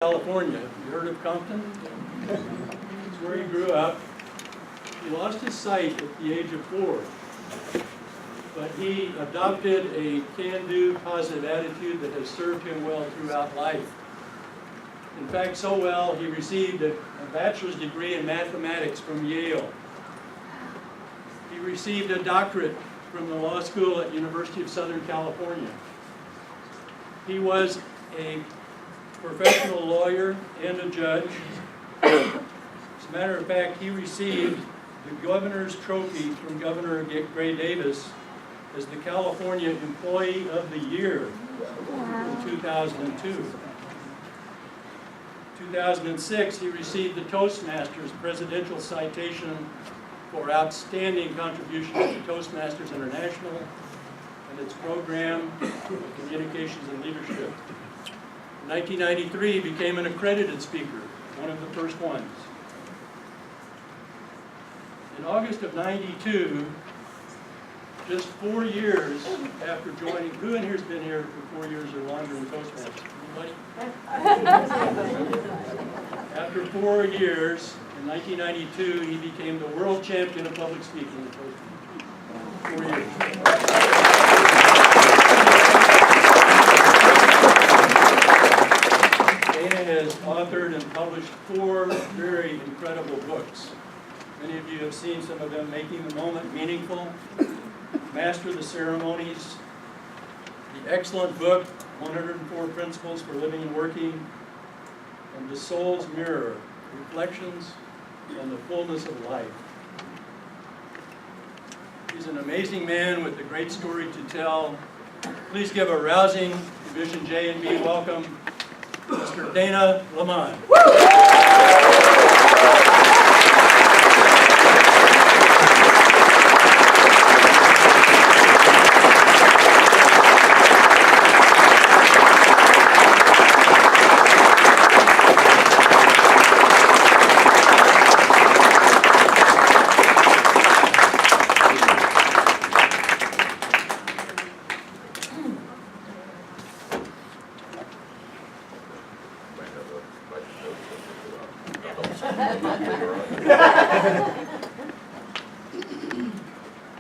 California. You heard of Compton? It's where he grew up. He lost his sight at the age of 4, but he adopted a can-do, positive attitude that has served him well throughout life. In fact, so well, he received a bachelor's degree in mathematics from Yale. He received a doctorate from the law school at University of Southern California. He was a professional lawyer and a judge. As a matter of fact, he received the governor's trophy from Governor Gray Davis as the California Employee of the Year in 2002. 2006, he received the Toastmasters Presidential Citation for outstanding contributions to Toastmasters International and its program of communications and leadership. In 1993, he became an accredited speaker, one of the first ones. In August of '92, just 4 years after joining, who in here has been here for 4 years or longer in Toastmasters? Anybody? After 4 years, in 1992, he became the world champion of public speaking in Toastmasters. 4 years. Has authored and published 4 very incredible books. Many of you have seen some of them: Making the Moment Meaningful, Master the Ceremonies, the excellent book, 104 Principles for Living and Working, and The Soul's Mirror, Reflections on the Fullness of Life. He's an amazing man with a great story to tell. Please give a rousing Division J and B welcome, Mr. Dana LaMon.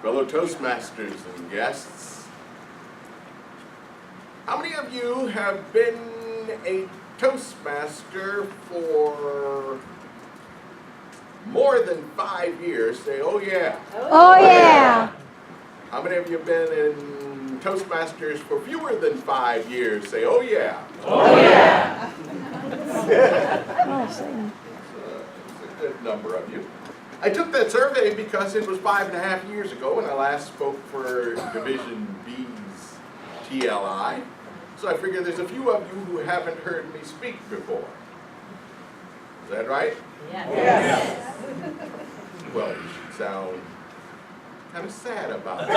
Fellow Toastmasters and guests, how many of you have been a Toastmaster for more than 5 years? Say, oh yeah. Oh yeah. How many of you have been in Toastmasters for fewer than 5 years? Say, oh yeah. Oh yeah. That's a good number of you. I took that survey because it was 5.5 years ago when I last spoke for Division B's TLI. So I figure there's a few of you who haven't heard me speak before. Is that right? Yes. Yes. Well, you should sound kind of sad about it.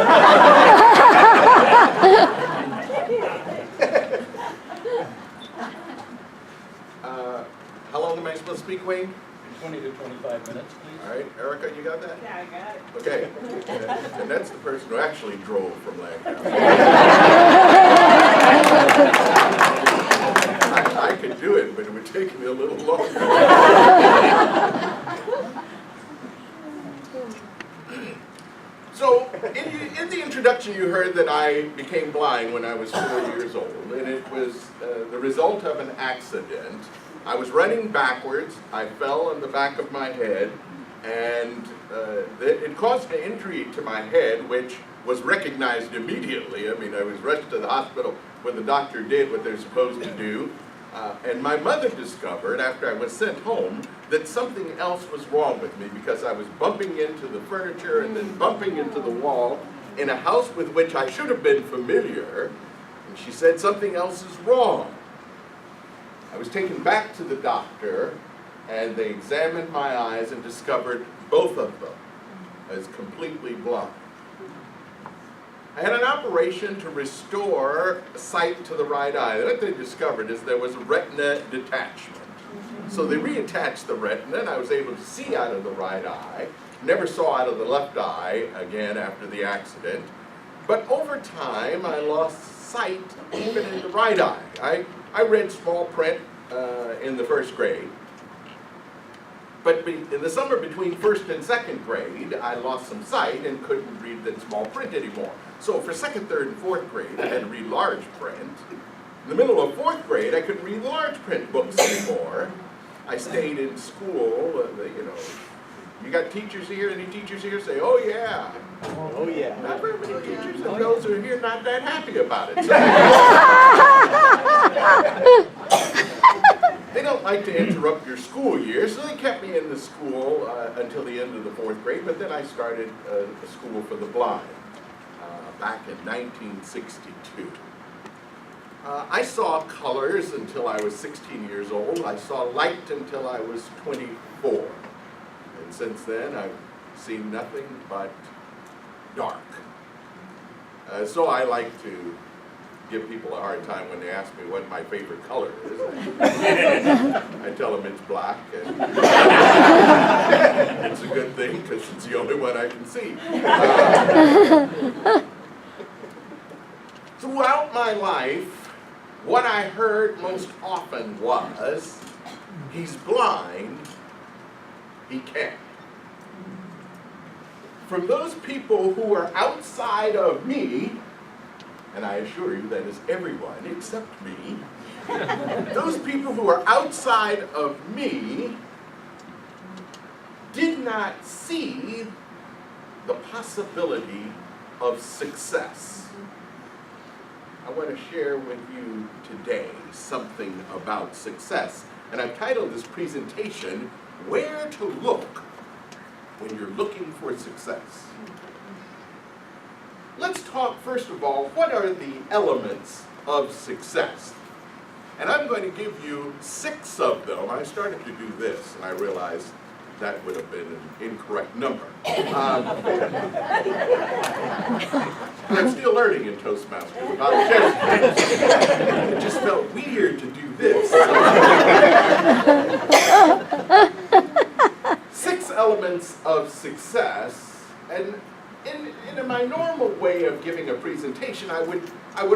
How long am I supposed to speak, Wayne? 20 to 25 minutes, please. All right, Erica, you got that? Yeah, I got it. Okay. And that's the person who actually drove from Lancaster. I could do it, but it would take me a little longer. So, in the introduction, you heard that I became blind when I was 4 years old, and it was the result of an accident. I was running backwards, I fell on the back of my head, and it caused an injury to my head, which was recognized immediately. I mean, I was rushed to the hospital when the doctor did what they're supposed to do, and my mother discovered, after I was sent home, that something else was wrong with me because I was bumping into the furniture and then bumping into the wall in a house with which I should have been familiar, and she said something else is wrong. I was taken back to the doctor, and they examined my eyes and discovered both of them as completely blind. I had an operation to restore sight to the right eye. What they discovered is there was a retina detachment. So they reattached the retina, and I was able to see out of the right eye. Never saw out of the left eye again after the accident. But over time, I lost sight even in the right eye. I read small print in the first grade. But in the summer between first and second grade, I lost some sight and couldn't read the small print anymore. So for second, third, and fourth grade, I had to read large print. In the middle of fourth grade, I couldn't read the large print books anymore. I stayed in school, you got teachers here? Any teachers here say, oh yeah? Oh yeah. Not very many teachers, and those who are here not that happy about it. So they don't like to interrupt your school year, so they kept me in the school until the end of the fourth grade, but then I started a school for the blind back in 1962. I saw colors until I was 16 years old. I saw light until I was 24. And since then, I've seen nothing but dark. So I like to give people a hard time when they ask me what my favorite color is. I tell them it's black, and it's a good thing because it's the only one I can see. Throughout my life, what I heard most often was, he's blind, he can't. From those people who are outside of me, and I assure you that is everyone except me, those people who are outside of me did not see the possibility of success. I want to share with you today something about success. And I've titled this presentation, Where to Look When You're Looking for Success. Let's talk first of all, what are the elements of success? And I'm going to give you 6 of them. I started to do this and I realized that would have been an incorrect number. I'm still learning in Toastmasters about gestures. It just felt weird to do this. 6 elements of success, and in my normal way of giving a presentation, I would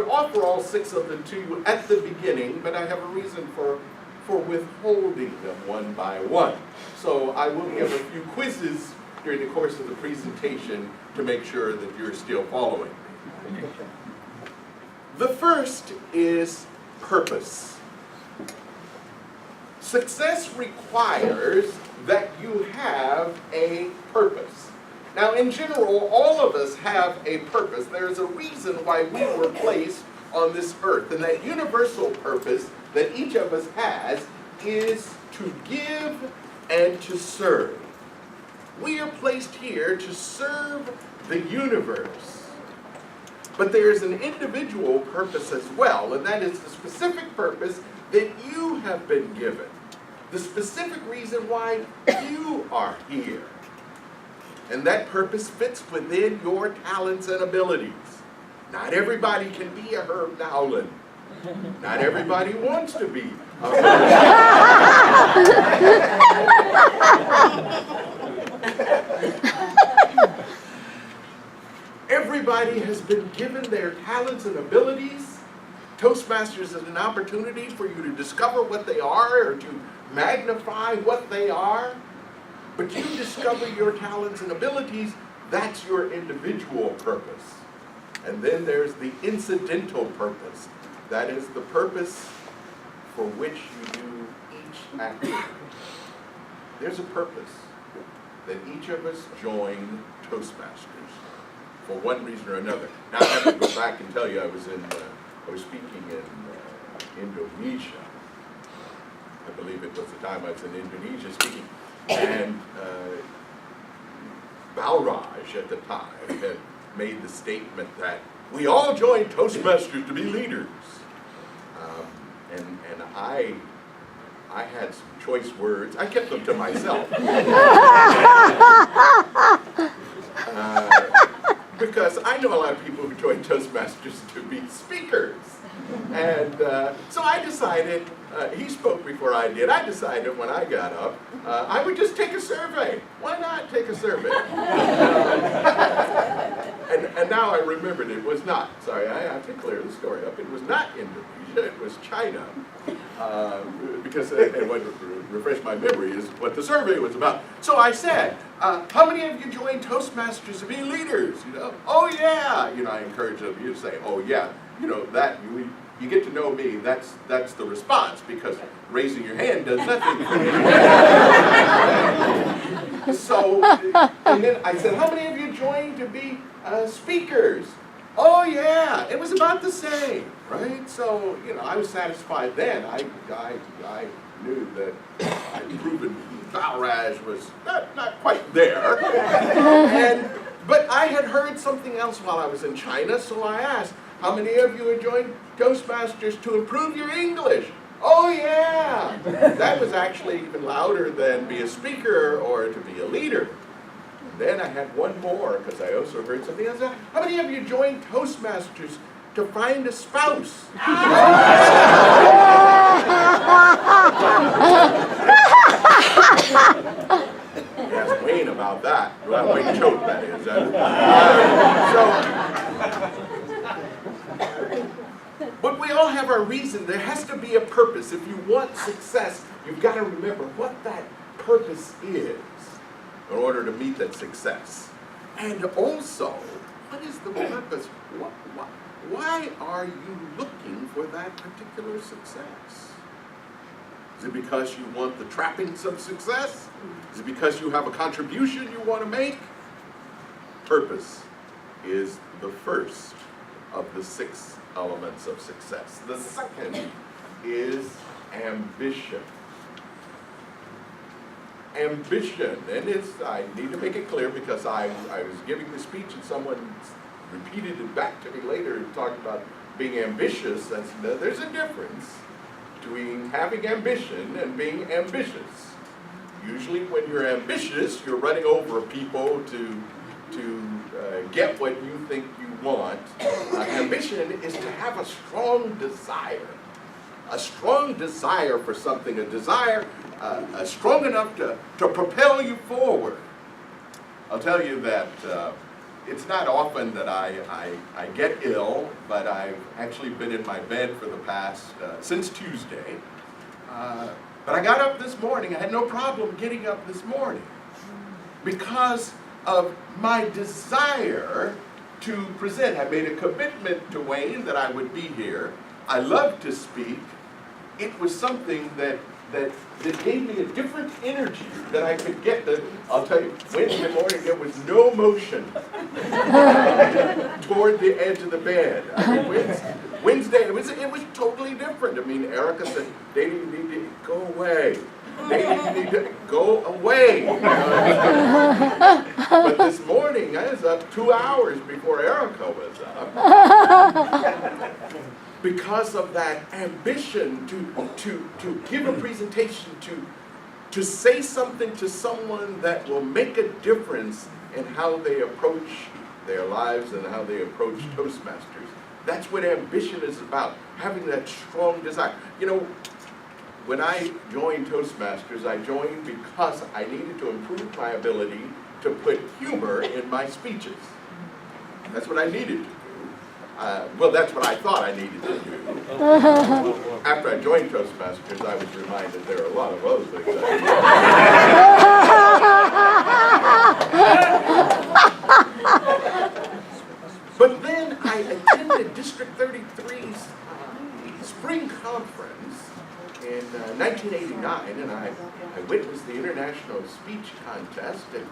offer all 6 of them to you at the beginning, but I have a reason for withholding them one by one. So I will give a few quizzes during the course of the presentation to make sure that you're still following me. The first is purpose. Success requires that you have a purpose. Now, in general, all of us have a purpose. There's a reason why we were placed on this earth, and that universal purpose that each of us has is to give and to serve. We are placed here to serve the universe. But there's an individual purpose as well, and that is the specific purpose that you have been given. The specific reason why you are here. And that purpose fits within your talents and abilities. Not everybody can be a Herb Dowland. Not everybody wants to be a Herb. Everybody has been given their talents and abilities. Toastmasters is an opportunity for you to discover what they are or to magnify what they are. But you discover your talents and abilities, that's your individual purpose. And then there's the incidental purpose. That is the purpose for which you do each activity. There's a purpose that each of us join Toastmasters for one reason or another. Now I have to go back and tell you I was speaking in Indonesia. I believe it was the time I was in Indonesia speaking. And Balraj at the time had made the statement that we all join Toastmasters to be leaders. And I had some choice words. I kept them to myself. Because I know a lot of people who join Toastmasters to be speakers. And so I decided he spoke before I did. I decided when I got up, I would just take a survey. Why not take a survey? And now I remembered it was not. Sorry, I have to clear the story up. It was not Indonesia, it was China. Because, and what refreshed my memory is what the survey was about. So I said, how many of you joined Toastmasters to be leaders? You know, oh yeah. You know, I encourage them you to say, oh yeah. You know, that you get to know me, that's the response, because raising your hand does nothing for me. So, and then I said, how many of you joined to be speakers? Oh yeah, it was about the same, right? So, you know, I was satisfied then. I knew that I'd proven Balraj was not quite there. But I had heard something else while I was in China, so I asked, how many of you have joined Toastmasters to improve your English? Oh yeah! That was actually even louder than be a speaker or to be a leader. Then I had one more, because I also heard something else. How many of you joined Toastmasters to find a spouse? Ask Wayne about that. Well, Wayne Choate, that is. But we all have our reason. There has to be a purpose. If you want success, you've got to remember what that purpose is in order to meet that success. And also, what is the purpose? Why are you looking for that particular success? Is it because you want the trappings of success? Is it because you have a contribution you want to make? Purpose is the first of the 6 elements of success. The second is ambition. Ambition, and I need to make it clear because I was giving the speech and someone repeated it back to me later and talked about being ambitious. There's a difference between having ambition and being ambitious. Usually when you're ambitious, you're running over people to get what you think you want. Ambition is to have a strong desire for something, a desire strong enough to propel you forward. I'll tell you that it's not often that I get ill, but I've actually been in my bed for the past, since Tuesday. But I got up this morning, I had no problem getting up this morning because of my desire to present. I made a commitment to Wayne that I would be here. I love to speak. It was something that gave me a different energy that I could get. I'll tell you, Wednesday morning there was no motion toward the edge of the bed. I mean, Wednesday it was totally different. I mean, Erica said, Davey, you need to go away. Davey, you need to go away. But this morning I was up 2 hours before Erica was up. Because of that ambition to give a presentation, to say something to someone that will make a difference in how they approach their lives and how they approach Toastmasters. That's what ambition is about, having that strong desire. You know, when I joined Toastmasters, I joined because I needed to improve my ability to put humor in my speeches. That's what I needed to do. Well, that's what I thought I needed to do. After I joined Toastmasters, I was reminded there are a lot of other things But then I attended District 33's spring conference in 1989, and I witnessed the International Speech Contest, and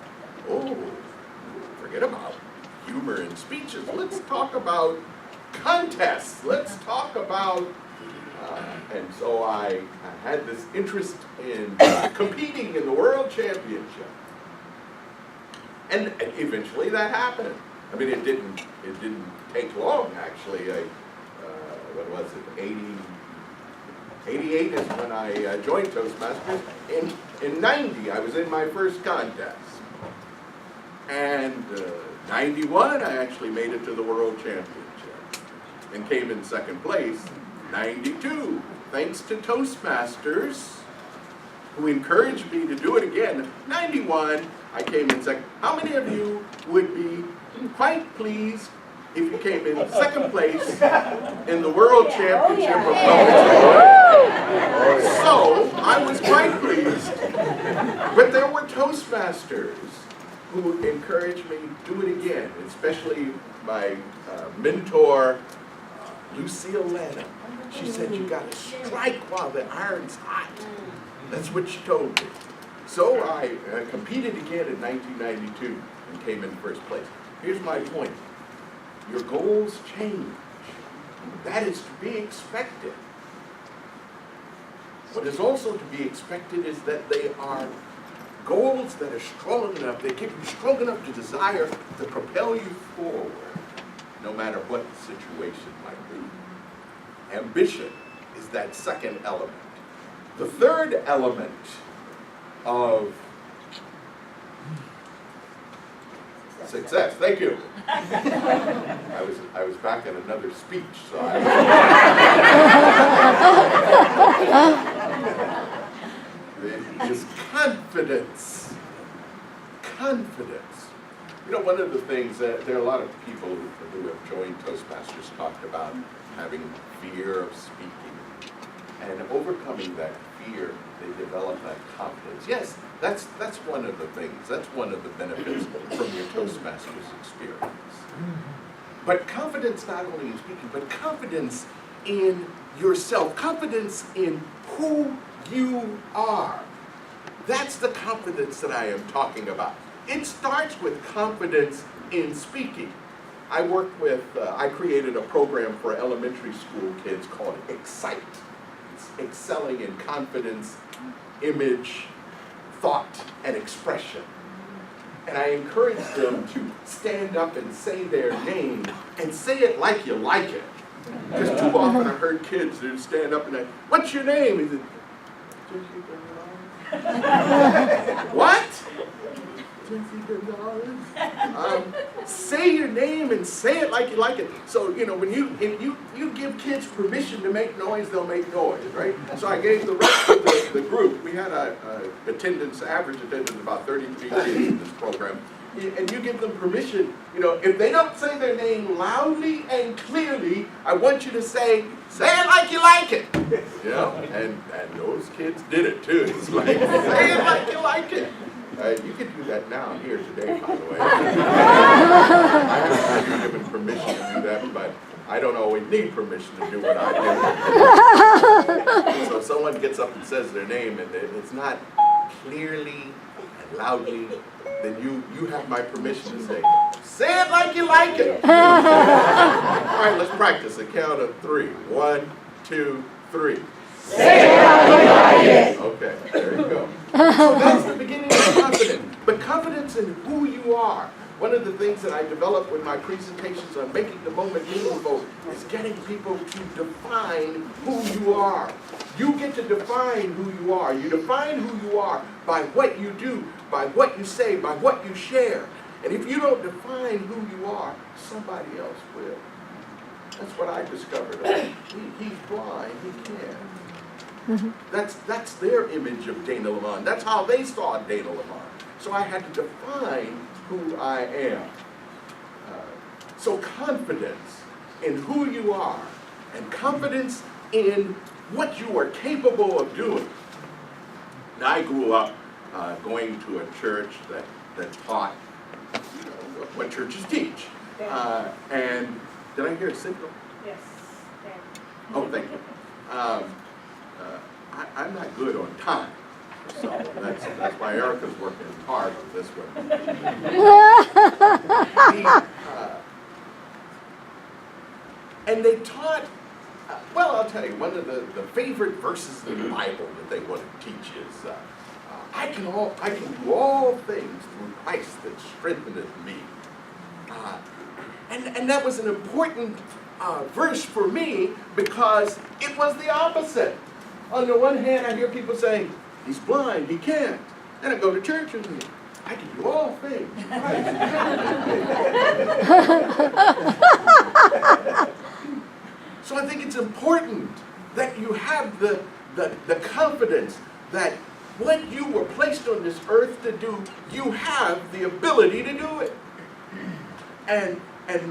forget about humor in speeches. Let's talk about contests. Let's talk about, and so I had this interest in competing in the World Championship. And eventually that happened. I mean, it didn't take long, actually. What was it, 88 is when I joined Toastmasters. In 90, I was in my first contest. And 91, I actually made it to the World Championship and came in second place. 92, thanks to Toastmasters, who encouraged me to do it again. 91, I came in second. How many of you would be quite pleased if you came in second place in the World Championship of Public Speaking? So, I was quite pleased. But there were Toastmasters who encouraged me to do it again, especially my mentor, Lucille Lanham. She said, you gotta strike while the iron's hot. That's what she told me. So I competed again in 1992 and came in first place. Here's my point. Your goals change. That is to be expected. What is also to be expected is that they are goals that are strong enough, they keep you strong enough to desire to propel you forward, no matter what the situation might be. Ambition is that second element. The third element of success, thank you. I was back at another speech, so is confidence. Confidence. You know, one of the things that there are a lot of people who have joined Toastmasters talked about having fear of speaking. And overcoming that fear, they develop that confidence. Yes, that's one of the things. That's one of the benefits from your Toastmasters experience. But confidence not only in speaking, but confidence in yourself. Confidence in who you are. That's the confidence that I am talking about. It starts with confidence in speaking. I created a program for elementary school kids called Excite. It's excelling in confidence, image, thought, and expression. And I encourage them to stand up and say their name and say it like you like it. Because too often I heard kids who stand up and they, what's your name? He said, what? Say your name and say it like you like it. So, you know, when you give kids permission to make noise, they'll make noise, right? So I gave the rest of the group, we had average attendance of about 33 kids in this program. And you give them permission, you know, if they don't say their name loudly and clearly, I want you to say it like you like it. You know, and those kids did it too. It's like, say it like you like it. You can do that now here today, by the way. I haven't been given permission to do that, but I don't always need permission to do what I do. So if someone gets up and says their name and it's not clearly and loudly, then you have my permission to say it like you like it. All right, let's practice a count of 3. 1, 2, 3. Say it like you like it. Okay, there you go. So that's the beginning of confidence. But confidence in who you are. One of the things that I develop with my presentations on making the moment meaningful is getting people to define who you are. You get to define who you are. You define who you are by what you do, by what you say, by what you share. And if you don't define who you are, somebody else will. That's what I discovered. He's blind, he can't. That's their image of Dana LaMon. That's how they saw Dana LaMon. So I had to define who I am. So confidence in who you are and confidence in what you are capable of doing. Now, I grew up going to a church that taught, you know, what churches teach. And did I hear a signal? Yes. Oh, thank you. I'm not good on time, so that's why Erica's working hard on this one. And they taught, well, I'll tell you, one of the favorite verses in the Bible that they want to teach is, I can do all things through Christ that strengtheneth me. And that was an important verse for me because it was the opposite. On the one hand, I hear people saying, he's blind, he can't. Then I go to church and I can do all things. Right. So I think it's important that you have the confidence that what you were placed on this earth to do, you have the ability to do it. And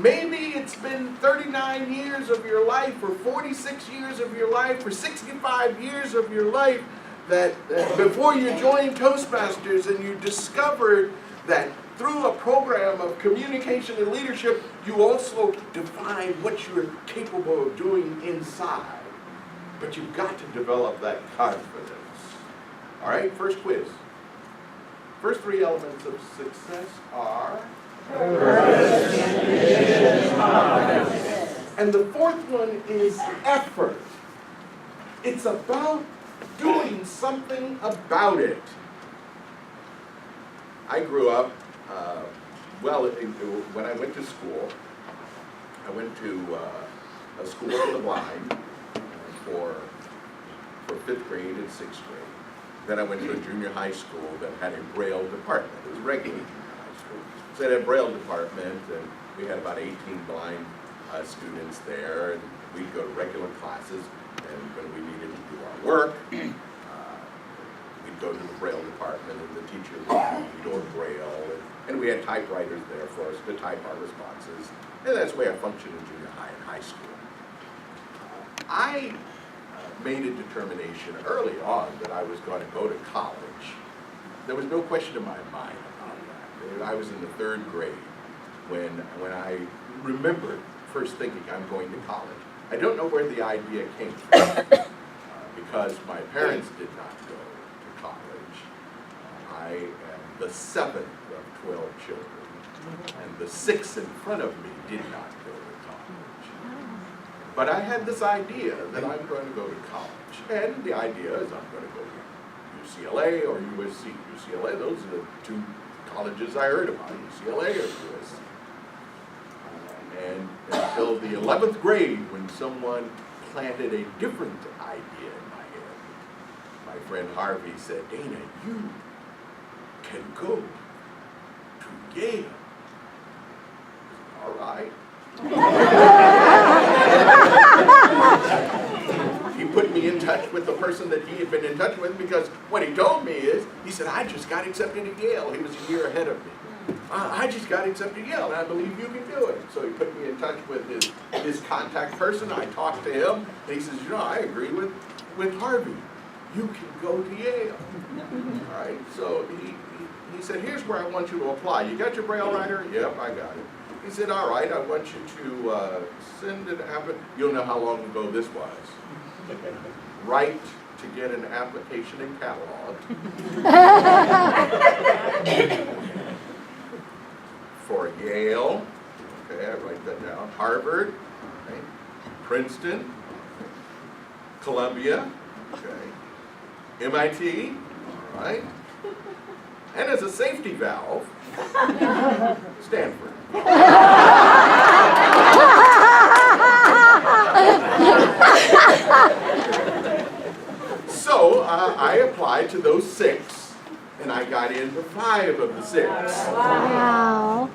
maybe it's been 39 years of your life, or 46 years of your life, or 65 years of your life, that before you joined Toastmasters and you discovered that through a program of communication and leadership, you also define what you're capable of doing inside. But you've got to develop that confidence. All right, first quiz. First three elements of success are? And the fourth one is effort. It's about doing something about it. I grew up, when I went to school, I went to a school for the blind for 5th grade and 6th grade. Then I went to a junior high school that had a Braille department. It was a regular junior high school. So it had a Braille department, and we had about 18 blind students there, and we'd go to regular classes, and when we needed to do our work, we'd go to the Braille department, and the teacher would read or Braille, and we had typewriters there for us to type our responses, and that's the way I functioned in junior high and high school. I made a determination early on that I was going to go to college. There was no question in my mind about that. I was in the 3rd grade when I remembered first thinking I'm going to college. I don't know where the idea came from because my parents did not go to college. I am the 7th of 12 children, and the 6th in front of me did not go to college. But I had this idea that I'm going to go to college, and the idea is I'm going to go to UCLA or USC. UCLA, those are the two colleges I heard about, UCLA or USC. And until the 11th grade, when someone planted a different idea in my head, my friend Harvey said, "Dana, you can go to Yale." All right. He put me in touch with the person that he had been in touch with, because what he told me is, he said, "I just got accepted at Yale." He was a year ahead of me. "I just got accepted at Yale, and I believe you can do it." So he put me in touch with his contact person. I talked to him, and he says, "I agree with Harvey. You can go to Yale." All right, so he said, "Here's where I want you to apply. You got your Braille writer?" "Yep, I got it." He said, "All right, I want you to send an application." You'll know how long ago this was. Write to get an application and catalog for Yale. Okay, I write that down. Harvard, okay. Princeton, Columbia, okay. MIT, all right. And as a safety valve, Stanford. So I applied to those 6, and I got into 5 of the 6. Wow.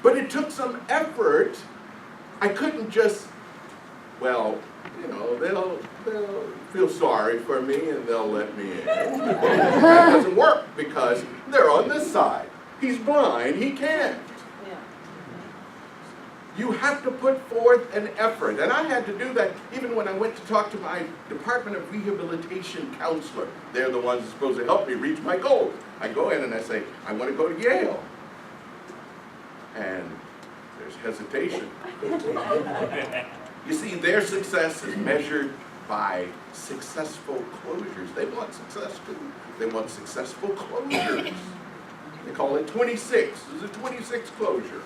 But it took some effort. I couldn't just, they'll feel sorry for me and they'll let me in. That doesn't work because they're on this side. He's blind, he can't. You have to put forth an effort. And I had to do that even when I went to talk to my Department of Rehabilitation counselor. They're the ones supposed to help me reach my goals. I go in and I say, "I want to go to Yale." And there's hesitation. You see, their success is measured by successful closures. They want success too. They want successful closures. They call it 26. This is a 26 closure.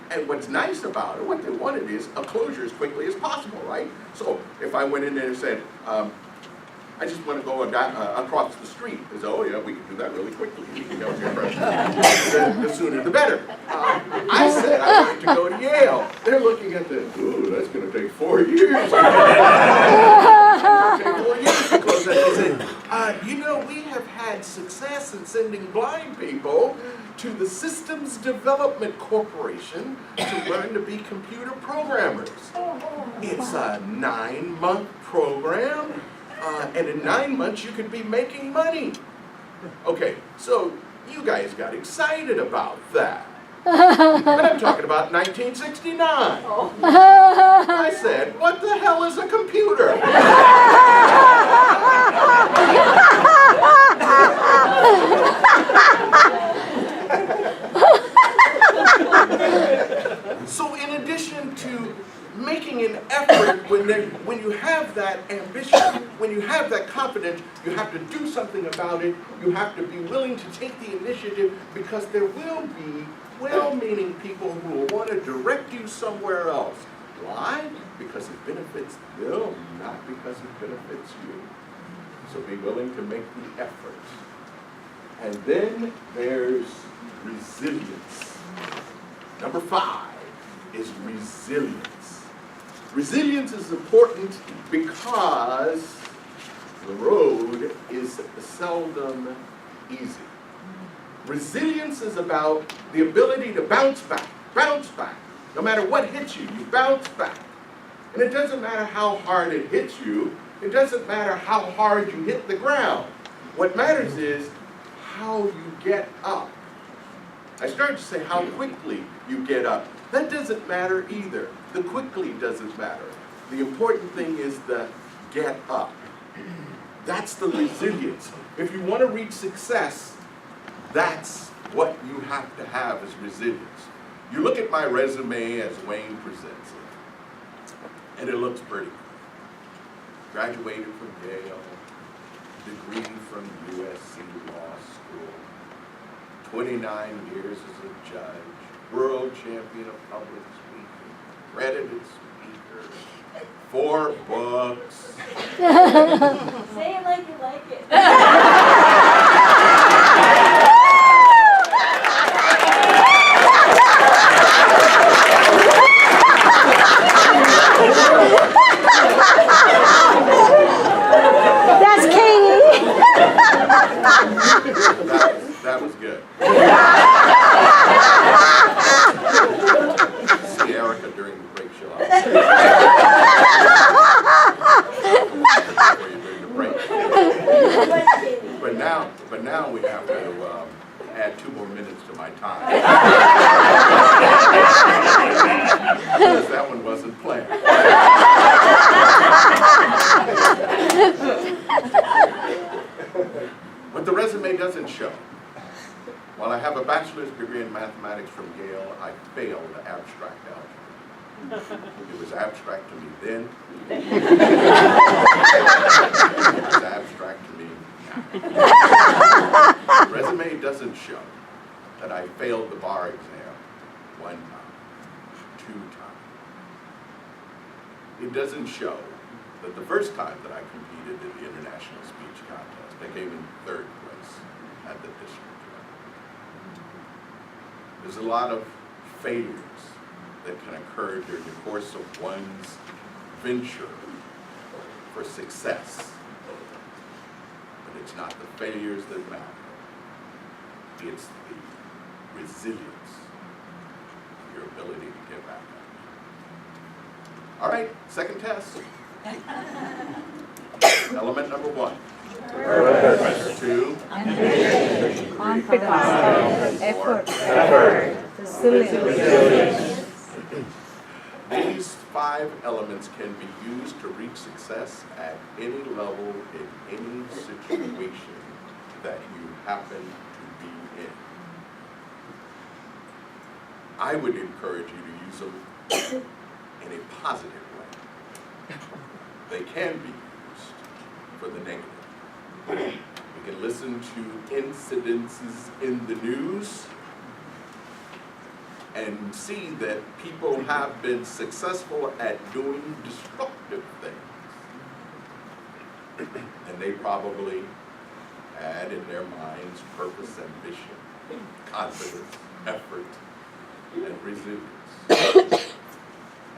And what's nice about it, what they wanted is a closure as quickly as possible, right? So if I went in there and said, "I just want to go across the street," they said, "Oh yeah, we can do that really quickly. You can go here first." The sooner the better. I said I wanted to go to Yale. They're looking at the, "Ooh, that's going to take 4 years." It's going to take 4 years to close that. They said, You know, we have had success in sending blind people to the Systems Development Corporation to learn to be computer programmers. It's a 9-month program, and in 9 months you could be making money. Okay, so you guys got excited about that. But I'm talking about 1969. I said, what the hell is a computer? So in addition to making an effort, when you have that ambition, when you have that confidence, you have to do something about it. You have to be willing to take the initiative, because there will be well-meaning people who will want to direct you somewhere else. Why? Because it benefits them, not because it benefits you. So be willing to make the effort. And then there's resilience. Number 5 is resilience. Resilience is important because the road is seldom easy. Resilience is about the ability to bounce back. No matter what hits you, you bounce back. And it doesn't matter how hard it hits you. It doesn't matter how hard you hit the ground. What matters is how you get up. I started to say how quickly you get up. That doesn't matter either. The quickly doesn't matter. The important thing is the get up. That's the resilience. If you want to reach success, that's what you have to have as resilience. You look at my resume as Wayne presents it, and it looks pretty. Graduated from Yale, degree from USC Law School, 29 years as a judge, world champion of public speaking, accredited speaker, 4 books. Say it like you like it. That's Katie. That was good. See Erica during the break, she'll during the break. But now we have to add 2 more minutes to my time. Because that one wasn't planned. What the resume doesn't show. While I have a bachelor's degree in mathematics from Yale, I failed abstract algebra. It was abstract to me then. It was abstract to me now. The resume doesn't show that I failed the bar exam 1 time, 2 times. It doesn't show that the first time that I competed in the international speech contest, I came in 3rd place at the district level. There's a lot of failures that can occur during the course of one's venture for success. But it's not the failures that matter. It's the resilience, your ability to get back up. All right, second test. Element number 1. Number 2. Confidence, effort, resilience. These 5 elements can be used to reach success at any level in any situation that you happen to be in. I would encourage you to use them in a positive way. They can be used for the negative. We can listen to incidences in the news and see that people have been successful at doing destructive things. And they probably had in their minds purpose, ambition, confidence, effort, and resilience.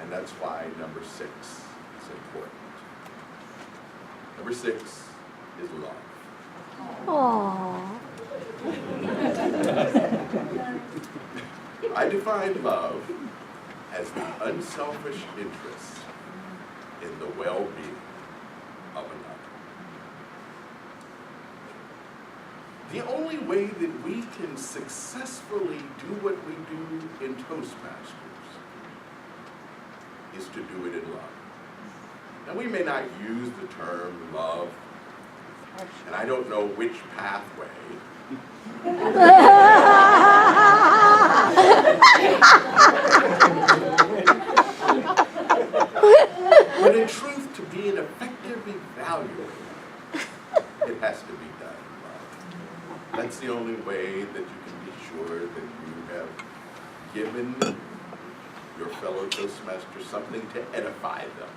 And that's why number 6 is important. Number 6 is love. Aww. I define love as the unselfish interest in the well-being of another. The only way that we can successfully do what we do in Toastmasters is to do it in love. Now, we may not use the term love, and I don't know which pathway. But in truth, to be an effective evaluator, it has to be done in love. That's the only way that you can be sure that you have given your fellow Toastmasters something to edify them.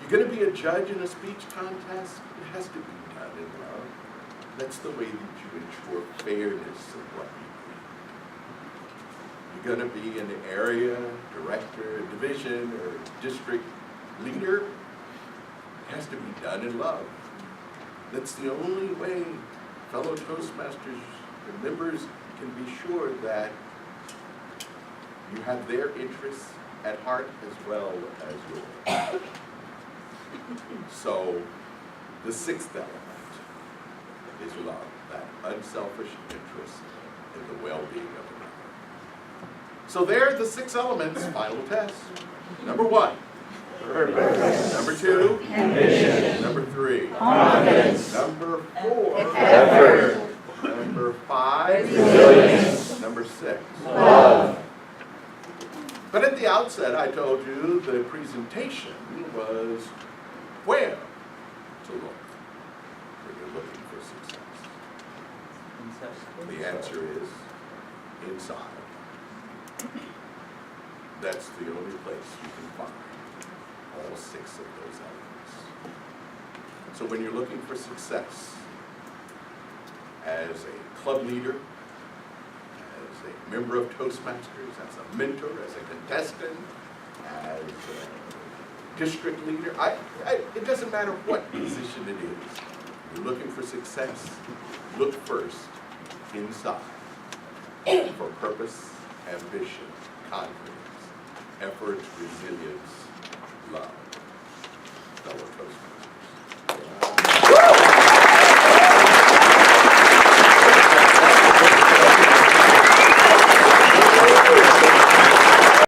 You're going to be a judge in a speech contest, it has to be done in love. That's the way that you ensure fairness of what you do. You're going to be an area director, division, or district leader, it has to be done in love. That's the only way fellow Toastmasters and members can be sure that you have their interests at heart as well as yours. So, the sixth element is love, that unselfish interest in the well-being of another. So there are the 6 elements, final test. Number 1, purpose. Number 2, ambition. Number 3, confidence. Number 4, effort. Number 5, resilience. Number 6, love. But at the outset, I told you the presentation was where to look when you're looking for success. The answer is inside. That's the only place you can find all 6 of those elements. So when you're looking for success as a club leader, as a member of Toastmasters, as a mentor, as a contestant, as a district leader, it doesn't matter what position it is. You're looking for success, look first inside for purpose, ambition, confidence, effort, resilience, love.